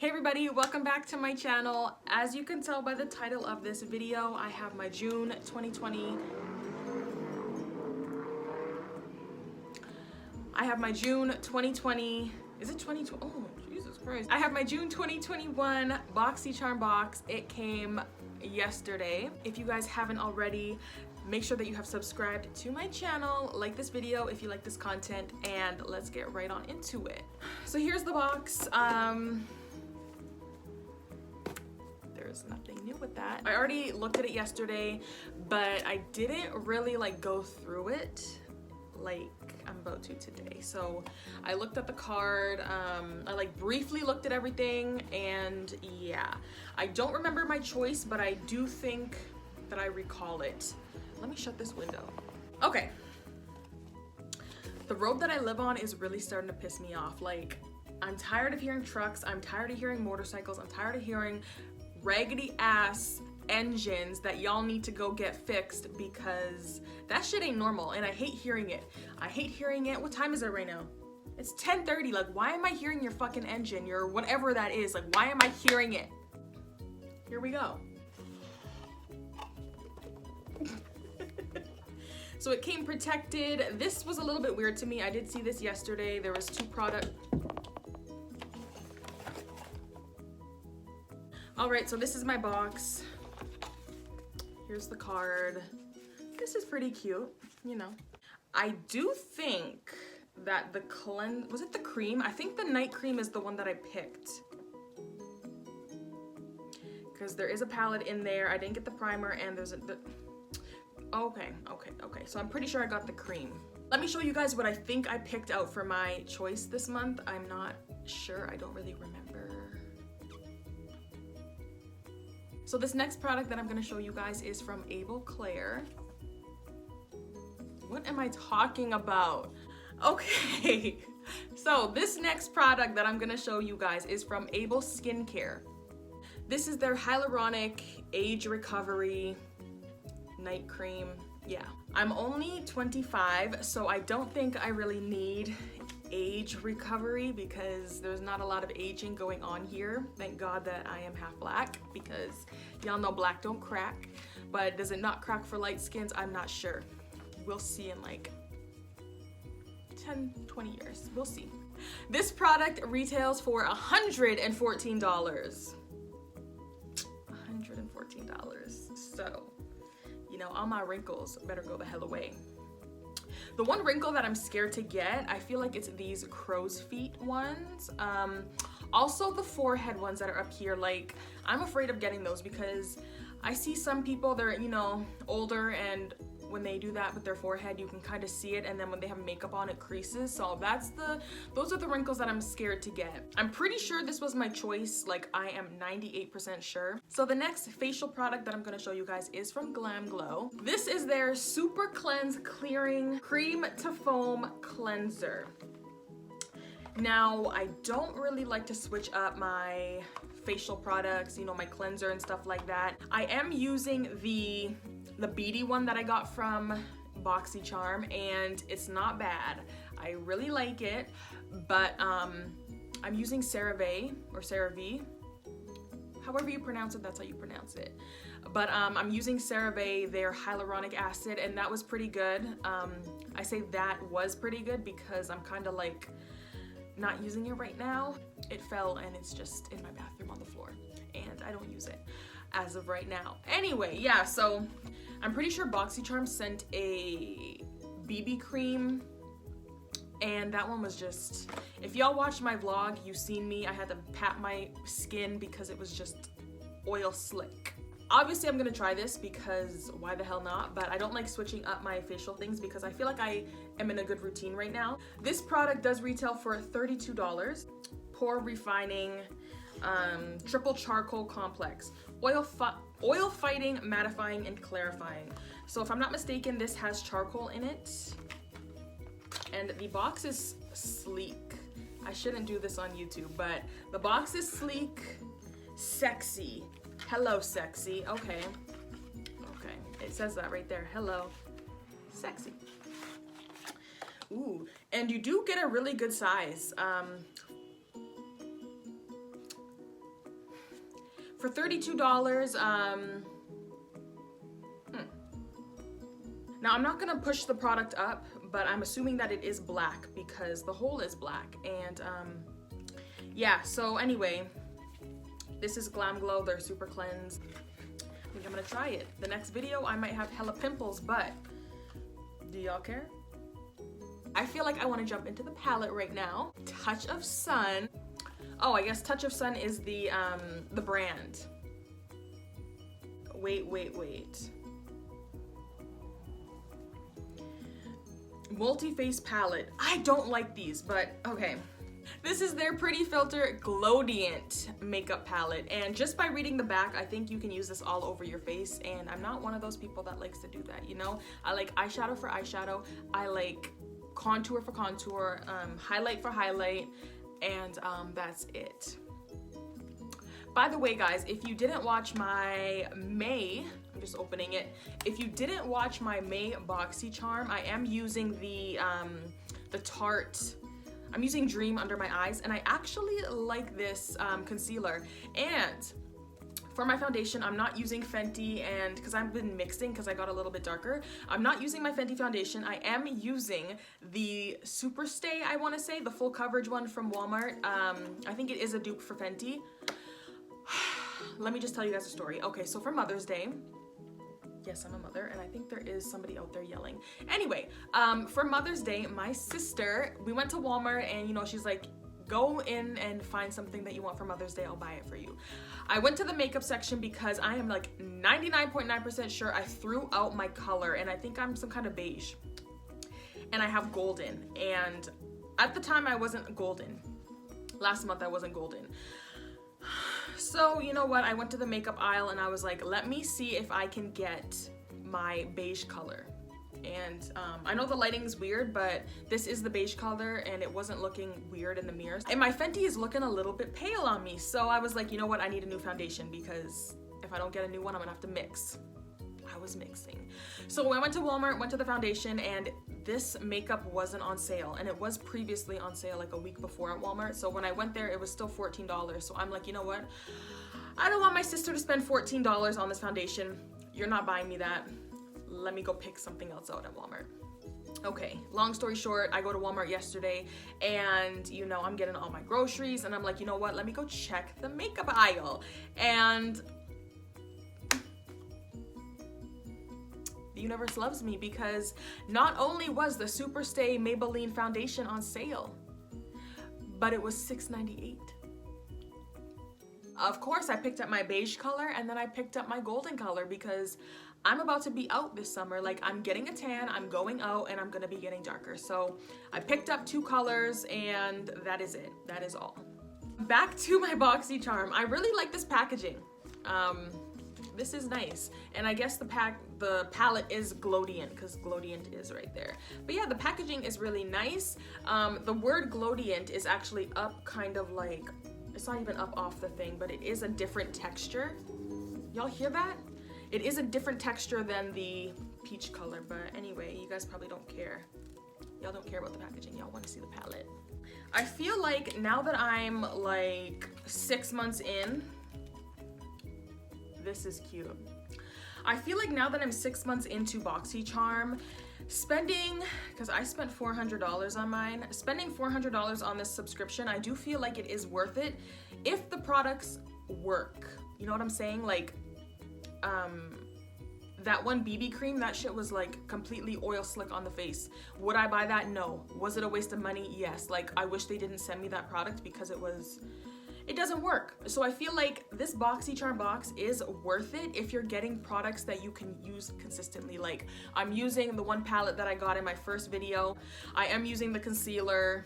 Hey everybody, welcome back to my channel. As you can tell by the title of this video, I have my June 2020 is it 2020? Oh, Jesus Christ. I have my June 2021 Boxycharm box. It came yesterday. If you guys haven't already, make sure that you have subscribed to my channel, like this video if you like this content, and let's get right on into it. So here's the box. There's nothing new with that. I already looked at it yesterday, but I didn't really like go through it like I'm about to today. So I looked at the card, I like briefly looked at everything, and yeah, I don't remember my choice, but I do think that I recall it. Let me shut this window. Okay. The road that I live on is really starting to piss me off. Like, I'm tired of hearing trucks, I'm tired of hearing motorcycles, I'm tired of hearing raggedy ass engines that y'all need to go get fixed, because that shit ain't normal and I hate hearing it. I hate hearing it. What time is it right now? It's 10:30. Like, why am I hearing your fucking engine, your whatever that is? Like, why am I hearing it? Here we go. So it came protected. This was a little bit weird to me. I did see this yesterday. There was two products. All right, so this is my box. Here's the card. This is pretty cute, you know. I do think that the was it the cream? I think the night cream is the one that I picked, because there is a palette in there. I didn't get the primer, and there's okay. So I'm pretty sure I got the cream. Let me show you guys what I think I picked out for my choice this month. I'm not sure. I don't really remember. So this next product that I'm gonna show you guys is from Claire. What am I talking about? Okay, so this next product that I'm gonna show you guys is from Skincare. This is their hyaluronic age recovery night cream. Yeah, I'm only 25, so I don't think I really need age recovery, because there's not a lot of aging going on here. Thank God that I am half black, because y'all know black don't crack. But does it not crack for light skins? I'm not sure. We'll see in like 10, 20 years. We'll see. This product retails for $114. $114. So, you know, all my wrinkles better go the hell away. The one wrinkle that I'm scared to get, I feel like it's these crow's feet ones. Also the forehead ones that are up here. Like, I'm afraid of getting those, because I see some people, they're, you know, older, and when they do that with their forehead, you can kind of see it, and then when they have makeup on, it creases. So those are the wrinkles that I'm scared to get. I'm pretty sure this was my choice. Like, I am 98% sure. So the next facial product that I'm gonna show you guys is from Glam Glow. This is their Super Cleanse Clearing Cream to Foam Cleanser. Now, I don't really like to switch up my facial products, you know, my cleanser and stuff like that. I am using the beady one that I got from Boxycharm, and it's not bad. I really like it, but I'm using CeraVe, or CeraVe. However you pronounce it, that's how you pronounce it. But I'm using CeraVe, their hyaluronic acid, and that was pretty good. I say that was pretty good because I'm kind of like not using it right now. It fell and it's just in my bathroom on the floor, and I don't use it as of right now. Anyway, yeah, so I'm pretty sure Boxycharm sent a BB cream, and that one was just, if y'all watched my vlog, you've seen me, I had to pat my skin because it was just oil slick. Obviously, I'm gonna try this because why the hell not? But I don't like switching up my facial things because I feel like I am in a good routine right now. This product does retail for $32. Pore Refining Triple Charcoal Complex. Oil fighting, mattifying, and clarifying. So if I'm not mistaken, this has charcoal in it. And the box is sleek. I shouldn't do this on YouTube, but the box is sleek, sexy. Hello, sexy. Okay. It says that right there. Hello, sexy. Ooh, and you do get a really good size. For $32, Now I'm not gonna push the product up, but I'm assuming that it is black because the hole is black. And yeah, so anyway, this is Glam Glow, their Super Cleanse. I think I'm gonna try it. The next video I might have hella pimples, but do y'all care? I feel like I wanna jump into the palette right now. Touch of Sun. Oh, I guess Touch of Sun is the brand. Wait. Multi-face palette. I don't like these, but okay. This is their Pretty Filter Glowdient makeup palette, and just by reading the back, I think you can use this all over your face, and I'm not one of those people that likes to do that, you know? I like eyeshadow for eyeshadow, I like contour for contour, highlight for highlight, and that's it. By the way, guys, if you didn't watch my May, I'm just opening it. If you didn't watch my May Boxycharm, I am using the Tarte. I'm using Dream under my eyes, and I actually like this concealer. And for my foundation, I'm not using Fenty, and because I've been mixing because I got a little bit darker, I'm not using my Fenty foundation. I am using the Superstay, I want to say, the full coverage one from Walmart. I think it is a dupe for Fenty. Let me just tell you guys a story. Okay, so for Mother's Day, yes, I'm a mother, and I think there is somebody out there yelling. Anyway, for Mother's Day, my sister, we went to Walmart, and you know, she's like, go in and find something that you want for Mother's Day, I'll buy it for you. I went to the makeup section because I am like 99.9% sure I threw out my color, and I think I'm some kind of beige. And I have golden, and at the time I wasn't golden. Last month I wasn't golden. So, you know what, I went to the makeup aisle and I was like, let me see if I can get my beige color. And I know the lighting's weird, but this is the beige color and it wasn't looking weird in the mirror. And my Fenty is looking a little bit pale on me. So I was like, you know what, I need a new foundation because if I don't get a new one, I'm gonna have to mix. I was mixing. So I went to Walmart, went to the foundation, and this makeup wasn't on sale, and it was previously on sale like a week before at Walmart. So when I went there, it was still $14. So I'm like, you know what? I don't want my sister to spend $14 on this foundation. You're not buying me that. Let me go pick something else out at Walmart. Okay, long story short, I go to Walmart yesterday and, you know, I'm getting all my groceries and I'm like, you know what? Let me go check the makeup aisle. And the universe loves me because not only was the Superstay Maybelline foundation on sale, but it was $6.98. Of course, I picked up my beige color and then I picked up my golden color because I'm about to be out this summer. Like, I'm getting a tan, I'm going out, and I'm gonna be getting darker. So I picked up 2 colors and that is it. That is all. Back to my Boxycharm. I really like this packaging. This is nice, and I guess the palette is Glowdient because Glowdient is right there. But yeah, the packaging is really nice. The word Glowdient is actually up, kind of like, it's not even up off the thing, but it is a different texture. Y'all hear that? It is a different texture than the peach color, but anyway, you guys probably don't care. Y'all don't care about the packaging, y'all want to see the palette. I feel like now that I'm like 6 months in, this is cute. I feel like now that I'm 6 months into Boxycharm, spending, because I spent $400 on mine, spending $400 on this subscription, I do feel like it is worth it if the products work. You know what I'm saying? Like, that one BB cream, that shit was like completely oil slick on the face. Would I buy that? No. Was it a waste of money? Yes. Like, I wish they didn't send me that product because it doesn't work. So I feel like this Boxycharm box is worth it if you're getting products that you can use consistently. Like, I'm using the one palette that I got in my first video. I am using the concealer.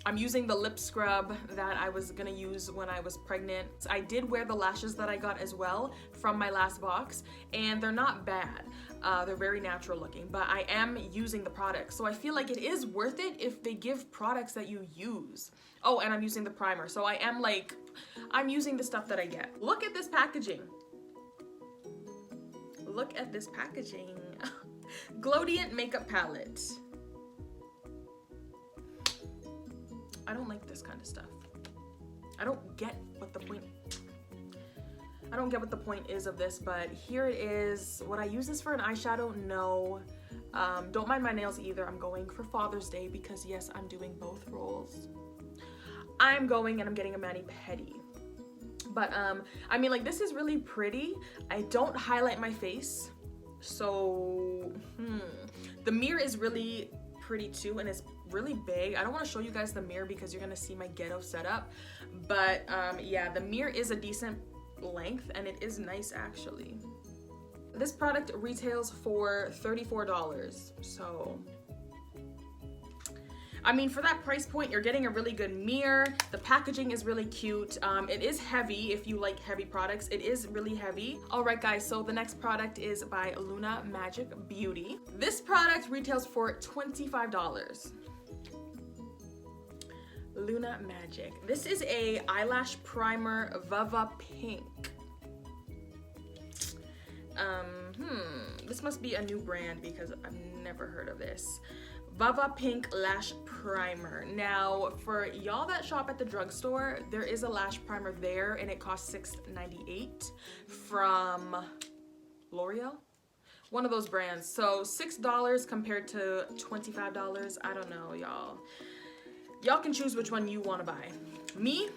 I'm using the lip scrub that I was gonna use when I was pregnant. I did wear the lashes that I got as well from my last box, and they're not bad. They're very natural looking, but I am using the products. So I feel like it is worth it if they give products that you use. Oh, and I'm using the primer. So I'm using the stuff that I get. Look at this packaging. Look at this packaging. Glowdient makeup palette. I don't like this kind of stuff. I don't get what the point. I don't get what the point is of this, but here it is. Would I use this for an eyeshadow? No. Don't mind my nails either. I'm going for Father's Day because yes, I'm doing both roles. I'm going and I'm getting a mani-pedi. But I mean, like, this is really pretty. I don't highlight my face. So the mirror is really pretty too, and it's really big. I don't want to show you guys the mirror because you're gonna see my ghetto setup, but yeah, the mirror is a decent length and it is nice actually. This product retails for $34, so I mean, for that price point, you're getting a really good mirror. The packaging is really cute. It is heavy if you like heavy products. It is really heavy. All right, guys, so the next product is by Luna Magic Beauty. This product retails for $25. Luna Magic. This is a eyelash primer, Vava Pink. This must be a new brand because I've never heard of this. Vava Pink Lash Primer. Now, for y'all that shop at the drugstore, there is a lash primer there and it costs $6.98 from L'Oreal. One of those brands. So $6 compared to $25. I don't know, y'all. Y'all can choose which one you want to buy. Me,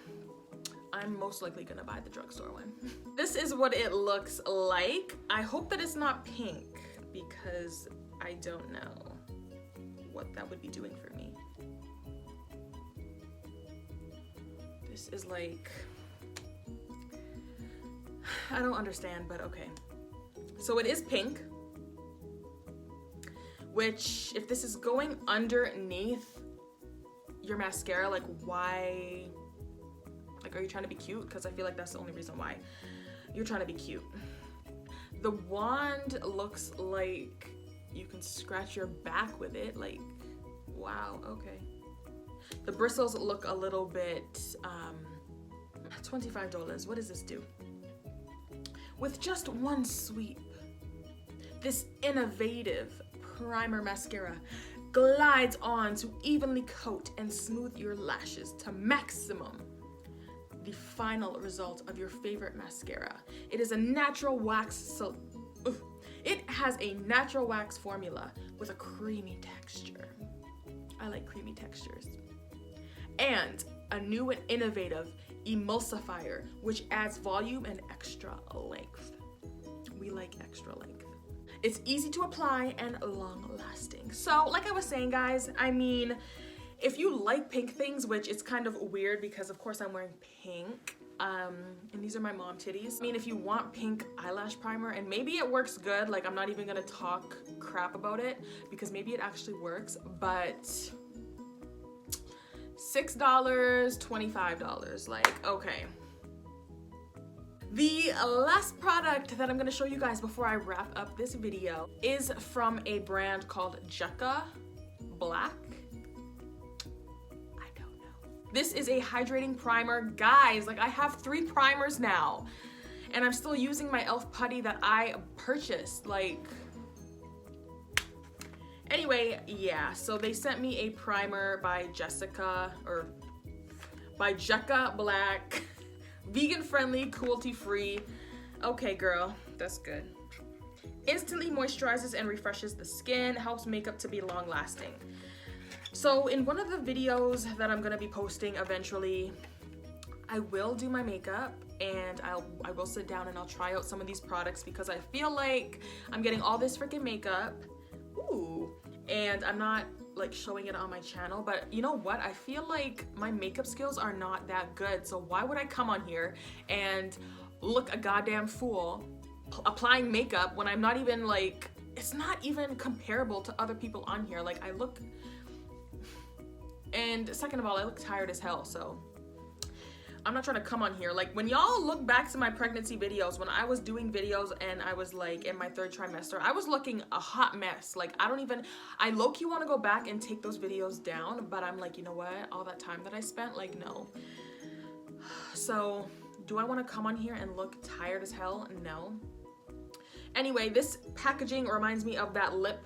I'm most likely gonna buy the drugstore one. This is what it looks like. I hope that it's not pink because I don't know what that would be doing for me. This is like, I don't understand, but okay. So it is pink, which if this is going underneath your mascara, like why, like are you trying to be cute? Because I feel like that's the only reason why you're trying to be cute. The wand looks like you can scratch your back with it, like, wow, okay. The bristles look a little bit, $25, what does this do? With just one sweep, this innovative primer mascara glides on to evenly coat and smooth your lashes to maximum the final result of your favorite mascara. It is a natural wax, it has a natural wax formula with a creamy texture. I like creamy textures. And a new and innovative emulsifier, which adds volume and extra length. We like extra length. It's easy to apply and long lasting. So like I was saying, guys, I mean, if you like pink things, which it's kind of weird because of course I'm wearing pink, and these are my mom titties. I mean, if you want pink eyelash primer, and maybe it works good, like I'm not even gonna talk crap about it because maybe it actually works, but $6, $25, like, okay. The last product that I'm gonna show you guys before I wrap up this video is from a brand called JECCA BLAC. This is a hydrating primer. Guys, like I have 3 primers now and I'm still using my e.l.f. putty that I purchased, like, anyway, yeah, so they sent me a primer by JECCA BLAC, vegan friendly, cruelty free. Okay, girl, that's good. Instantly moisturizes and refreshes the skin, helps makeup to be long lasting. So in one of the videos that I'm gonna be posting eventually, I will do my makeup and I will sit down and I'll try out some of these products because I feel like I'm getting all this freaking makeup, and I'm not like showing it on my channel, but you know what? I feel like my makeup skills are not that good, so why would I come on here and look a goddamn fool applying makeup when I'm not even like, it's not even comparable to other people on here. Like I look, and second of all, I look tired as hell, so I'm not trying to come on here. Like when y'all look back to my pregnancy videos, when I was doing videos and I was like in my 3rd trimester, I was looking a hot mess. Like I low-key want to go back and take those videos down, but I'm like, you know what? All that time that I spent, like, no. So do I want to come on here and look tired as hell? No. Anyway, this packaging reminds me of that lip,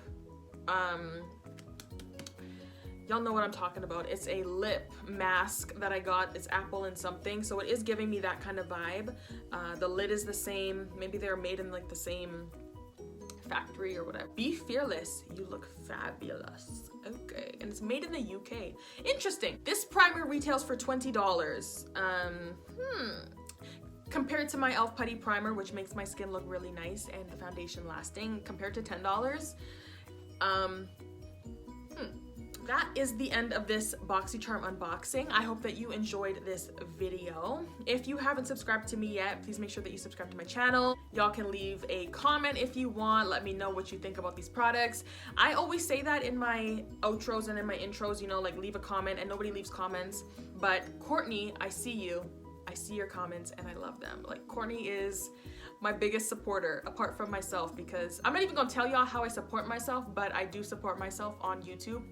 Y'all know what I'm talking about. It's a lip mask that I got. It's apple and something, so it is giving me that kind of vibe. The lid is the same. Maybe they're made in like the same factory or whatever. Be fearless, you look fabulous. Okay, and it's made in the UK. Interesting. This primer retails for $20. Compared to my e.l.f. Putty Primer, which makes my skin look really nice and the foundation lasting, compared to $10, that is the end of this Boxycharm unboxing. I hope that you enjoyed this video. If you haven't subscribed to me yet, please make sure that you subscribe to my channel. Y'all can leave a comment if you want. Let me know what you think about these products. I always say that in my outros and in my intros, you know, like leave a comment, and nobody leaves comments. But Courtney, I see you. I see your comments and I love them. Like, Courtney is my biggest supporter apart from myself, because I'm not even gonna tell y'all how I support myself, but I do support myself on YouTube.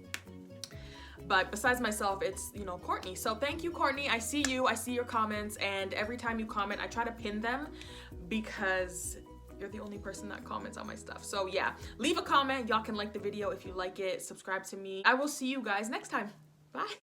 But besides myself, it's, you know, Courtney. So thank you, Courtney. I see you, I see your comments, and every time you comment, I try to pin them because you're the only person that comments on my stuff. So yeah, leave a comment. Y'all can like the video if you like it, subscribe to me. I will see you guys next time. Bye.